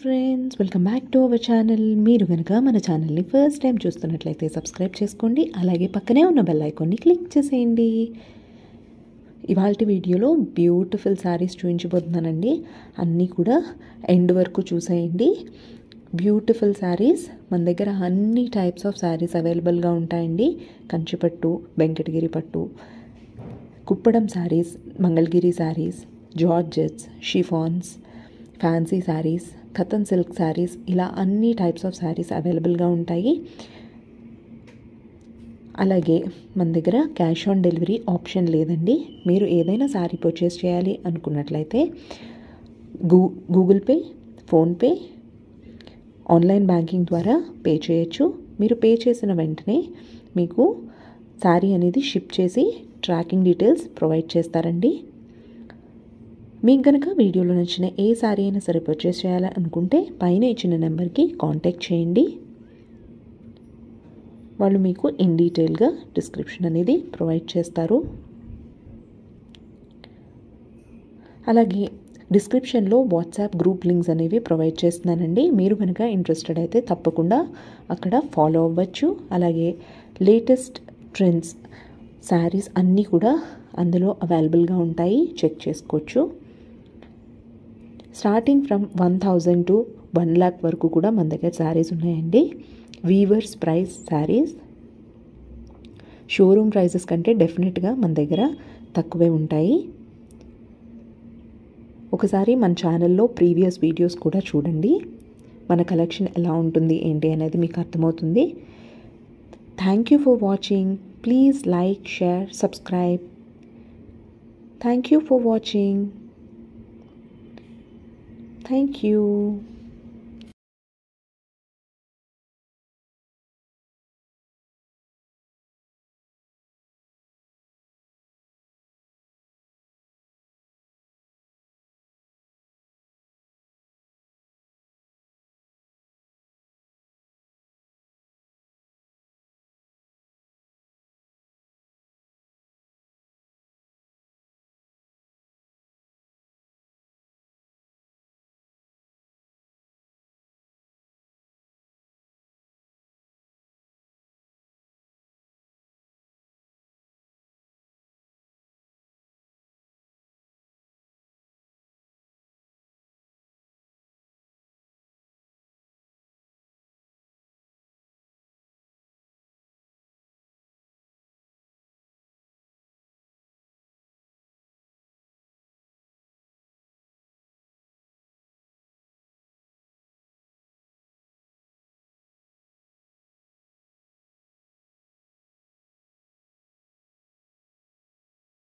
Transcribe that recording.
Friends, welcome back to our channel. మీరు కనుక మన ఛానల్ని ఫస్ట్ టైం చూస్తున్నట్లయితే సబ్స్క్రైబ్ చేసుకోండి. అలాగే పక్కనే ఉన్న బెల్ ఐకాన్ని క్లిక్ చేసేయండి. ఇవాల్టి వీడియోలో బ్యూటిఫుల్ శారీస్ చూపించబోతున్నానండి. అన్నీ కూడా ఎండ్ వరకు చూసేయండి. బ్యూటిఫుల్ శారీస్ మన దగ్గర అన్ని టైప్స్ ఆఫ్ శారీస్ అవైలబుల్గా ఉంటాయండి. కంచిపట్టు, వెంకటగిరి పట్టు, Kuppadam sarees, Mangalagiri sarees, georgettes, chiffons, fancy sarees, Katan silk sarees, ఇలా అన్ని టైప్స్ ఆఫ్ శారీస్ అవైలబుల్గా ఉంటాయి. అలాగే మన దగ్గర క్యాష్ ఆన్ డెలివరీ ఆప్షన్ లేదండి. మీరు ఏదైనా శారీ పర్చేస్ చేయాలి అనుకున్నట్లయితే Google pay, PhonePe, online banking ద్వారా పే చేయొచ్చు. మీరు పే చేసిన వెంటనే మీకు శారీ అనేది షిప్ చేసి ట్రాకింగ్ డీటెయిల్స్ ప్రొవైడ్ చేస్తారండి. మీకు కనుక వీడియోలో నచ్చిన ఏ శారీ అయినా సరే పర్చేస్ చేయాలనుకుంటే పైన ఇచ్చిన నెంబర్కి కాంటాక్ట్ చేయండి. వాళ్ళు మీకు ఇన్ డీటెయిల్గా డిస్క్రిప్షన్ అనేది ప్రొవైడ్ చేస్తారు. అలాగే డిస్క్రిప్షన్లో వాట్సాప్ గ్రూప్ లింక్స్ అనేవి ప్రొవైడ్ చేస్తున్నానండి. మీరు కనుక ఇంట్రెస్టెడ్ అయితే తప్పకుండా అక్కడ ఫాలో అవ్వచ్చు. అలాగే లేటెస్ట్ ట్రెండ్స్ శారీస్ అన్నీ కూడా అందులో అవైలబుల్గా ఉంటాయి, చెక్ చేసుకోవచ్చు. స్టార్టింగ్ ఫ్రమ్ 1000 to 1 lakh వరకు కూడా మన దగ్గర శారీస్ ఉన్నాయండి. Weavers price saris showroom prices కంటే డెఫినెట్గా మన దగ్గర తక్కువే ఉంటాయి. ఒకసారి మన ఛానల్లో ప్రీవియస్ వీడియోస్ కూడా చూడండి. మన కలెక్షన్ ఎలా ఉంటుంది ఏంటి అనేది మీకు అర్థమవుతుంది. Thank you for watching. Please like, share, subscribe. Thank you for watching. Thank you.